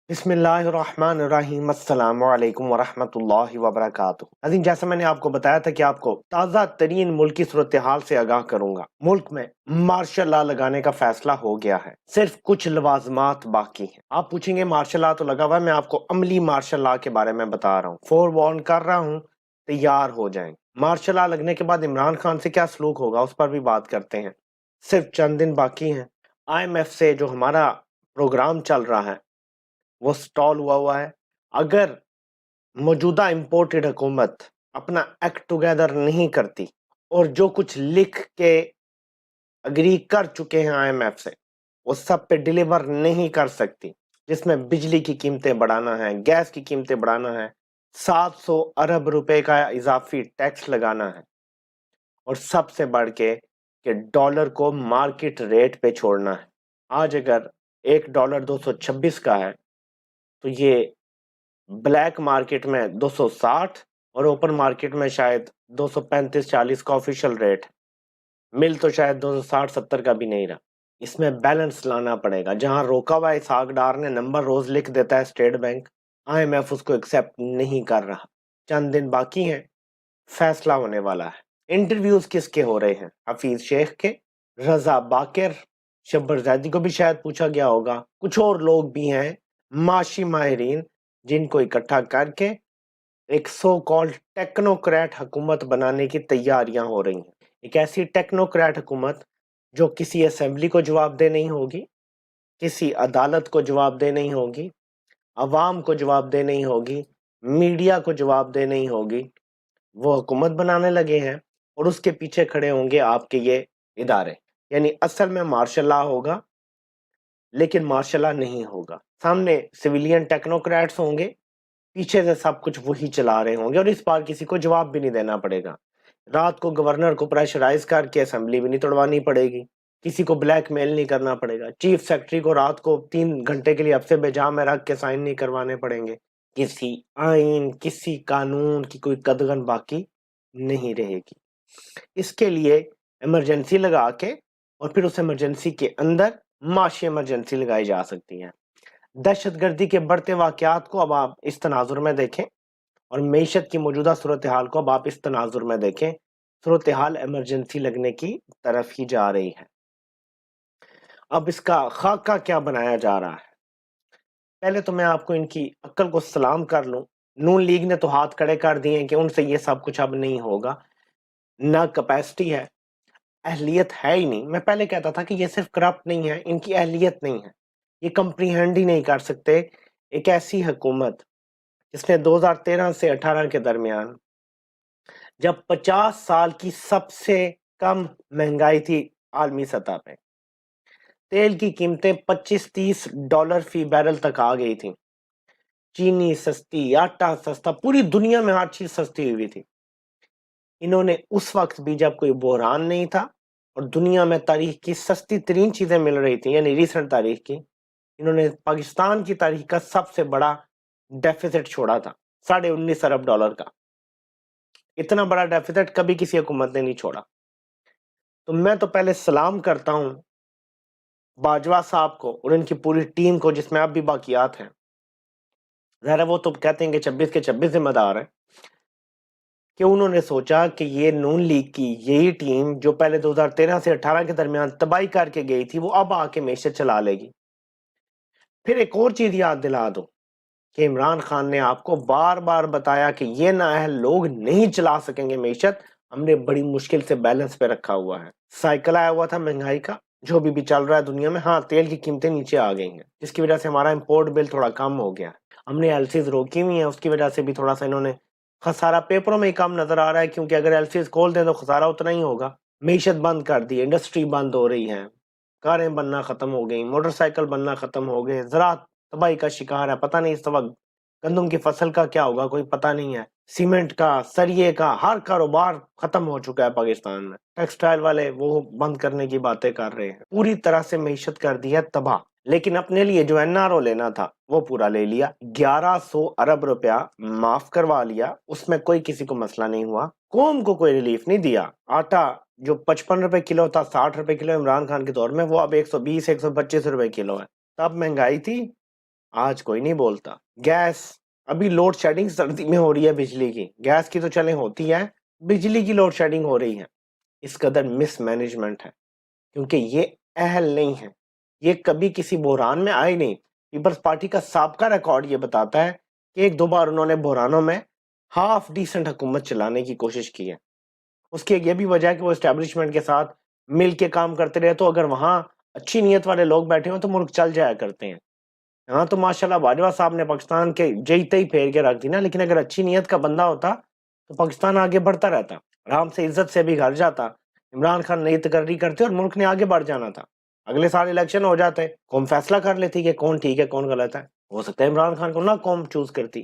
بسم اللہ الرحمن الرحیم، السلام علیکم ورحمۃ اللہ وبرکاتہ۔ عظیم، جیسا میں نے آپ کو بتایا تھا کہ آپ کو تازہ ترین ملکی صورتحال سے آگاہ کروں گا۔ ملک میں مارشل لا لگانے کا فیصلہ ہو گیا ہے، صرف کچھ لوازمات باقی ہیں۔ آپ پوچھیں گے مارشل لا تو لگا ہوا ہے، میں آپ کو عملی مارشل لا کے بارے میں بتا رہا ہوں، فور وارن کر رہا ہوں، تیار ہو جائیں۔ مارشل لا لگنے کے بعد عمران خان سے کیا سلوک ہوگا اس پر بھی بات کرتے ہیں۔ صرف چند دن باقی ہیں، آئی ایم ایف سے جو ہمارا پروگرام چل رہا ہے وہ سٹال ہوا ہے۔ اگر موجودہ امپورٹڈ حکومت اپنا ایکٹ ٹوگیدر نہیں کرتی اور جو کچھ لکھ کے اگری کر چکے ہیں آئی ایم ایف سے وہ سب پہ ڈیلیور نہیں کر سکتی، جس میں بجلی کی قیمتیں بڑھانا ہے، گیس کی قیمتیں بڑھانا ہے، 700 ارب روپے کا اضافی ٹیکس لگانا ہے، اور سب سے بڑھ کے کہ ڈالر کو مارکیٹ ریٹ پہ چھوڑنا ہے۔ آج اگر ایک ڈالر 226 کا ہے تو یہ بلیک مارکیٹ میں 260 اور اوپن مارکیٹ میں شاید 235-40 کا آفیشل ریٹ، مل تو شاید 260-70 کا بھی نہیں رہا۔ اس میں بیلنس لانا پڑے گا، جہاں روکا ہوا اسحاق ڈار نے نمبر روز لکھ دیتا ہے state bank, I M F اس کو ایکسیپٹ نہیں کر رہا۔ چند دن باقی ہیں، فیصلہ ہونے والا ہے۔ انٹرویوز کس کے ہو رہے ہیں؟ حفیظ شیخ کے، رضا باقر، شبر زیدی کو بھی شاید پوچھا گیا ہوگا، کچھ اور لوگ بھی ہیں معاشی ماہرین جن کو اکٹھا کر کے ایک سو کالڈ ٹیکنوکریٹ حکومت بنانے کی تیاریاں ہو رہی ہیں۔ ایک ایسی ٹیکنوکریٹ حکومت جو کسی اسمبلی کو جواب دہ نہیں ہوگی، کسی عدالت کو جواب دہ نہیں ہوگی، عوام کو جواب دہ نہیں ہوگی، میڈیا کو جواب دہ نہیں ہوگی، وہ حکومت بنانے لگے ہیں اور اس کے پیچھے کھڑے ہوں گے آپ کے یہ ادارے۔ یعنی اصل میں مارشل لا ہوگا لیکن مارشل لا نہیں ہوگا، سامنے سویلین ٹیکنوکریٹس ہوں گے، پیچھے سے سب کچھ وہی چلا رہے ہوں گے، اور اس بار کسی کو جواب بھی نہیں دینا پڑے گا۔ رات کو گورنر کو پریشرائز کر کے اسمبلی بھی نہیں توڑوانی پڑے گی، کسی کو بلیک میل نہیں کرنا پڑے گا، چیف سیکرٹری کو رات کو 3 گھنٹے کے لیے اب سے بجا میں رکھ کے سائن نہیں کروانے پڑیں گے، کسی آئین کسی قانون کی کوئی قدغن باقی نہیں رہے گی۔ اس کے لیے ایمرجنسی لگا کے اور پھر اس ایمرجنسی کے اندر معاشی ایمرجنسی لگائی جا سکتی ہے۔ دہشت گردی کے بڑھتے واقعات کو اب آپ اس تناظر میں دیکھیں اور معیشت کی موجودہ صورتحال کو اب آپ اس تناظر میں دیکھیں، صورتحال ایمرجنسی لگنے کی طرف ہی جا رہی ہے۔ اب اس کا خاکہ کیا بنایا جا رہا ہے؟ پہلے تو میں آپ کو ان کی عقل کو سلام کر لوں، نون لیگ نے تو ہاتھ کھڑے کر دیے ہیں کہ ان سے یہ سب کچھ اب نہیں ہوگا، نہ کیپیسٹی ہے، اہلیت ہے ہی نہیں۔ میں پہلے کہتا تھا کہ یہ صرف کرپٹ نہیں ہے، ان کی اہلیت نہیں ہے، یہ کمپریہنڈ ہی نہیں کر سکتے ایک ایسی حکومت جس نے 2013 سے 18 کے درمیان جب 50 سال کی سب سے کم مہنگائی تھی عالمی سطح پہ، تیل کی قیمتیں 25-30 ڈالر فی بیرل تک آ گئی تھیں، چینی سستی، آٹا سستا، پوری دنیا میں ہر چیز سستی ہوئی تھی۔ انہوں نے اس وقت بھی جب کوئی بحران نہیں تھا اور دنیا میں تاریخ کی سستی ترین چیزیں مل رہی تھیں، یعنی ریسنٹ تاریخ کی، انہوں نے پاکستان کی تاریخ کا سب سے بڑا ڈیفیسٹ چھوڑا تھا، 19.5 ارب ڈالر کا۔ اتنا بڑا ڈیفیسٹ کبھی کسی حکومت نے نہیں چھوڑا۔ تو میں تو پہلے سلام کرتا ہوں باجوہ صاحب کو اور ان کی پوری ٹیم کو، جس میں اب بھی باقیات ہیں، ظاہر ہے وہ تو کہتے ہیں کہ 26 کے 26 ذمہ دار ہیں، کہ انہوں نے سوچا کہ یہ نون لیگ کی یہی ٹیم جو پہلے 2013 سے 18 کے درمیان تباہی کر کے گئی تھی، وہ اب آ کے معیشت چلا لے گی۔ پھر ایک اور چیز یاد دلا دو کہ عمران خان نے آپ کو بار بار بتایا کہ یہ نااہل لوگ نہیں چلا سکیں گے معیشت، ہم نے بڑی مشکل سے بیلنس پہ رکھا ہوا ہے۔ سائیکل آیا ہوا تھا مہنگائی کا جو بھی چل رہا ہے دنیا میں، ہاں تیل کی قیمتیں نیچے آ گئی ہیں جس کی وجہ سے ہمارا امپورٹ بل تھوڑا کم ہو گیا، ہم نے ایل سیز روکی ہوئی ہیں، اس کی وجہ سے بھی تھوڑا سا انہوں نے خسارہ پیپروں میں ہی کم نظر آ رہا ہے، کیونکہ اگر ایل سیز کھول دیں تو خسارہ اتنا ہی ہوگا۔ معیشت بند کر دی، انڈسٹری بند ہو رہی ہے، کاریں بننا ختم ہو گئی، موٹر سائیکل بننا ختم ہو گئے، زراعت تباہی کا شکار ہے، پتہ نہیں اس وقت گندم کی فصل کا کیا ہوگا کوئی پتہ نہیں ہے، سیمنٹ کا، سریے کا، ہر کاروبار ختم ہو چکا ہے پاکستان میں، ٹیکسٹائل والے وہ بند کرنے کی باتیں کر رہے ہیں، پوری طرح سے معیشت کر دی ہے تباہ۔ لیکن اپنے لیے جو این آر او لینا تھا وہ پورا لے لیا، 1100 ارب روپیہ معاف کروا لیا، اس میں کوئی کسی کو مسئلہ نہیں ہوا، قوم کو کوئی ریلیف نہیں دیا۔ آٹا جو 55 روپے کلو تھا، 60 روپے کلو عمران خان کے دور میں، وہ اب 120-125 روپے کلو ہے۔ تب مہنگائی تھی، آج کوئی نہیں بولتا. گیس ابھی لوڈ شیڈنگ سردی میں ہو رہی ہے بجلی کی, گیس کی تو چلیں ہوتی ہے, بجلی کی لوڈ شیڈنگ ہو رہی ہے. اس قدر مس مینجمنٹ ہے, کیونکہ یہ اہل نہیں ہے, یہ کبھی کسی بحران میں آئے نہیں. پیپلز پارٹی کا سابقہ ریکارڈ یہ بتاتا ہے کہ ایک دو بار انہوں نے بحرانوں میں ہاف ڈیسنٹ حکومت چلانے کی کوشش کی ہے. اس کی ایک یہ بھی وجہ ہے کہ وہ اسٹیبلشمنٹ کے ساتھ مل کے کام کرتے رہے, تو اگر وہاں اچھی نیت والے لوگ بیٹھے ہوں تو ملک چل جایا کرتے ہیں. ہاں تو ماشاءاللہ باجوہ صاحب نے پاکستان کے جیتے ہی پھیر کے رکھ دی نا, لیکن اگر اچھی نیت کا بندہ ہوتا تو پاکستان آگے بڑھتا رہتا, آرام سے عزت سے بھی گھر جاتا. عمران خان نئی تقرری کرتے اور ملک نے آگے بڑھ جانا تھا. اگلے سال الیکشن ہو جاتے, قوم فیصلہ کر لیتی کہ کون ٹھیک ہے کون غلط ہے. ہو سکتا ہے عمران خان کو نہ قوم چوز کرتی.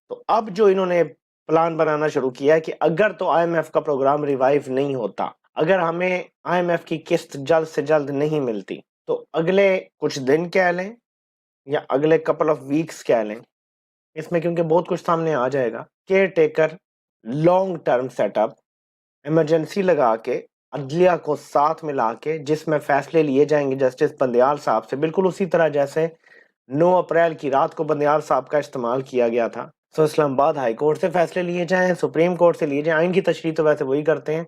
تو اب جو انہوں نے پلان بنانا شروع کیا ہے کہ اگر تو آئی ایم ایف کا پروگرام ریوائیو نہیں ہوتا, اگر ہمیں آئی ایم ایف کی قسط جلد سے جلد نہیں ملتی, تو اگلے کچھ دن کہہ لیں یا اگلے کپل آف ویکس کہہ لیں, اس میں کیونکہ بہت کچھ سامنے آ جائے گا, care taker long term set up emergency لگا کے عدلیہ کو ساتھ ملا کے, جس میں فیصلے لیے جائیں گے جسٹس بندیال صاحب سے, بالکل اسی طرح جیسے 9 اپریل کی رات کو بندیال صاحب کا استعمال کیا گیا تھا. سو اسلام آباد ہائی کورٹ سے فیصلے لیے جائیں, سپریم کورٹ سے لیے جائیں, آئین کی تشریح تو ویسے وہی کرتے ہیں,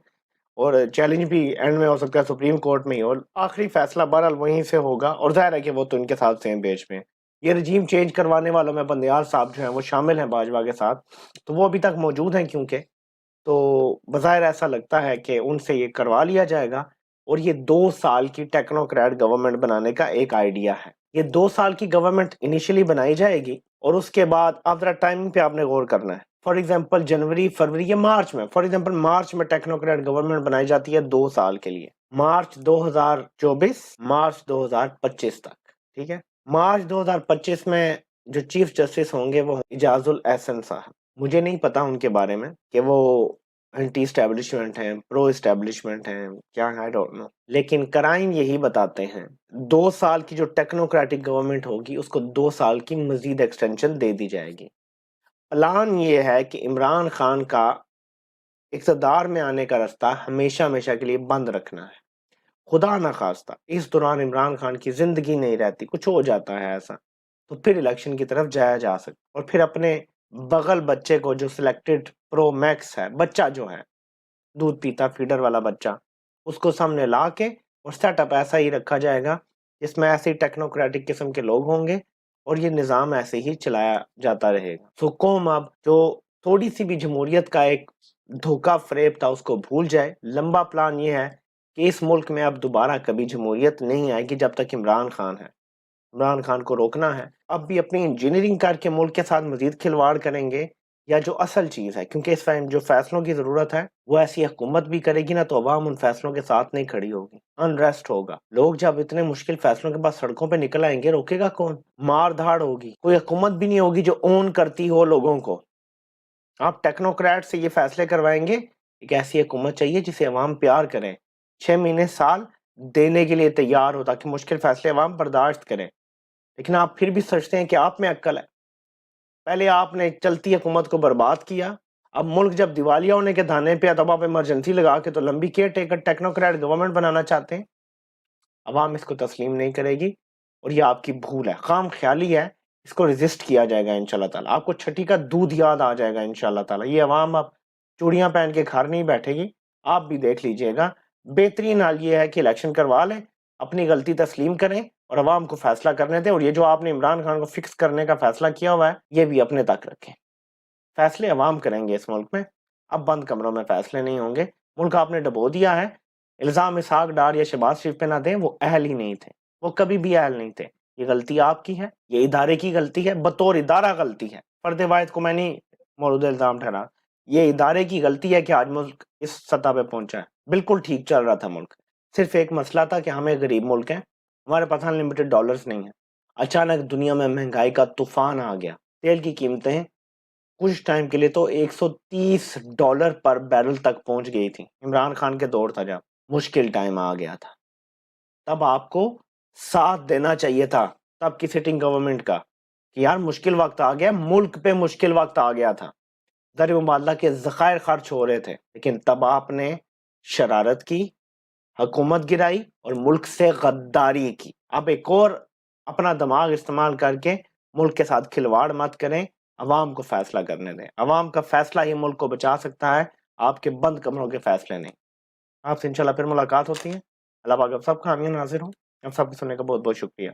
اور چیلنج بھی اینڈ میں ہو سکتا ہے سپریم کورٹ میں ہی, اور آخری فیصلہ بہرحال وہیں سے ہوگا. اور ظاہر ہے کہ وہ تو ان کے ساتھ سیم پیج میں. یہ رجیم چینج کروانے والوں میں بندیال صاحب جو ہیں وہ شامل ہیں باجوہ کے ساتھ, تو وہ ابھی تک موجود ہیں کیونکہ, تو بظاہر ایسا لگتا ہے کہ ان سے یہ کروا لیا جائے گا. اور یہ 2 سال کی ٹیکنوکریٹ گورنمنٹ بنانے کا ایک آئیڈیا ہے. یہ 2 سال کی گورنمنٹ انیشلی بنائی جائے گی, اور اس کے بعد آپ ذرا ٹائمنگ پہ آپ نے غور کرنا ہے. فار ایگزامپل جنوری فروری یا مارچ میں, فار ایگزامپل مارچ میں ٹیکنوکریٹ گورنمنٹ بنائی جاتی ہے 2 سال کے لیے, مارچ 2024 مارچ 2025 تک. ٹھیک ہے, مارچ 2025 میں جو چیف جسٹس ہوں گے وہ اجاز الاحسن صاحب. مجھے نہیں پتا ان کے بارے میں کہ وہ اینٹی اسٹیبلشمنٹ ہیں, پرو اسٹیبلشمنٹ ہیں, کیا ہے, I don't know. لیکن کرائم یہی بتاتے ہیں 2 سال کی جو ٹیکنوکریٹک گورنمنٹ ہوگی اس کو 2 سال کی مزید ایکسٹینشن دے دی جائے گی. پلان یہ ہے کہ عمران خان کا اقتدار میں آنے کا راستہ ہمیشہ ہمیشہ کے لیے بند رکھنا ہے. خدا نہ خواستہ اس دوران عمران خان کی زندگی نہیں رہتی, کچھ ہو جاتا ہے ایسا, تو پھر الیکشن کی طرف جایا جا سکتا, اور پھر اپنے بغل بچے کو جو سلیکٹڈ پرو میکس ہے, بچہ جو ہے دودھ پیتا فیڈر والا بچہ, اس کو سامنے لا کے اور سیٹ اپ ایسا ہی رکھا جائے گا جس میں ایسے ٹیکنوکریٹک قسم کے لوگ ہوں گے, اور یہ نظام ایسے ہی چلایا جاتا رہے گا. سو قوم اب جو تھوڑی سی بھی جمہوریت کا ایک دھوکہ فریب تھا اس کو بھول جائے. لمبا پلان یہ ہے کہ اس ملک میں اب دوبارہ کبھی جمہوریت نہیں آئے گی جب تک عمران خان ہے. عمران خان کو روکنا ہے. اب بھی اپنی انجینئرنگ کر کے ملک کے ساتھ مزید کھلواڑ کریں گے, یا جو اصل چیز ہے, کیونکہ اس ٹائم جو فیصلوں کی ضرورت ہے وہ ایسی حکومت بھی کرے گی نا, تو عوام ان فیصلوں کے ساتھ نہیں کھڑی ہوگی, انریسٹ ہوگا. لوگ جب اتنے مشکل فیصلوں کے بعد سڑکوں پہ نکل آئیں گے, روکے گا کون؟ مار دھاڑ ہوگی, کوئی حکومت بھی نہیں ہوگی جو اون کرتی ہو لوگوں کو. آپ ٹیکنوکریٹ سے یہ فیصلے کروائیں گے, ایک ایسی حکومت چاہیے جسے عوام پیار کریں, 6 مہینے سال دینے کے لیے تیار ہو تاکہ مشکل فیصلے عوام برداشت کریں. لیکن آپ پھر بھی سوچتے ہیں کہ آپ میں عقل ہے. پہلے آپ نے چلتی حکومت کو برباد کیا, اب ملک جب دیوالیہ ہونے کے دھانے پہ, تب آپ ایمرجنسی لگا کے تو لمبی کیئر ٹیکر ٹیکنوکریٹ گورنمنٹ بنانا چاہتے ہیں. عوام اس کو تسلیم نہیں کرے گی, اور یہ آپ کی بھول ہے, خام خیالی ہے. اس کو ریزسٹ کیا جائے گا انشاءاللہ تعالی. آپ کو چھٹی کا دودھ یاد آ جائے گا انشاءاللہ تعالی. یہ عوام اب چوڑیاں پہن کے گھر نہیں بیٹھے گی, آپ بھی دیکھ لیجئے گا. بہترین حال یہ ہے کہ الیکشن کروا لیں, اپنی غلطی تسلیم کریں, اور عوام کو فیصلہ کرنے دیں. اور یہ جو آپ نے عمران خان کو فکس کرنے کا فیصلہ کیا ہوا ہے, یہ بھی اپنے تک رکھیں. فیصلے عوام کریں گے اس ملک میں, اب بند کمروں میں فیصلے نہیں ہوں گے. ملک آپ نے ڈبو دیا ہے. الزام اسحاق ڈار یا شہباز شریف پہ نہ دیں, وہ اہل ہی نہیں تھے, وہ کبھی بھی اہل نہیں تھے. یہ غلطی آپ کی ہے, یہ ادارے کی غلطی ہے, بطور ادارہ غلطی ہے. فرد واحد کو میں نہیں مورد الزام ٹھہرا, یہ ادارے کی غلطی ہے کہ آج ملک اس سطح پہ پہنچا ہے. بالکل ٹھیک چل رہا تھا ملک, صرف ایک مسئلہ تھا کہ ہمیں غریب ملک ہیں, ہمارے پاس انلمیٹڈ ڈالرز نہیں ہیں. اچانک دنیا میں مہنگائی کا طوفان آ گیا, تیل کی قیمتیں کچھ ٹائم کے لیے تو $130 پر بیرل تک پہنچ گئی تھی. عمران خان کے دور تھا جب مشکل ٹائم آ گیا تھا, تب آپ کو ساتھ دینا چاہیے تھا تب کی سٹنگ گورنمنٹ کا, کہ یار مشکل وقت آ گیا, ملک پہ مشکل وقت آ گیا تھا, زر مبادلہ کے ذخائر خرچ ہو رہے تھے, لیکن تب آپ نے شرارت کی, حکومت گرائی, اور ملک سے غداری کی. اب ایک اور اپنا دماغ استعمال کر کے ملک کے ساتھ کھلواڑ مت کریں، عوام کو فیصلہ کرنے دیں، عوام کا فیصلہ ہی ملک کو بچا سکتا ہے، آپ کے بند کمروں کے فیصلے نہیں۔ آپ سے انشاءاللہ پھر ملاقات ہوتی ہے۔ اللہ پاک آپ سب کا حامی و ناصر ہوں۔ آپ سب کو سننے کا بہت بہت شکریہ۔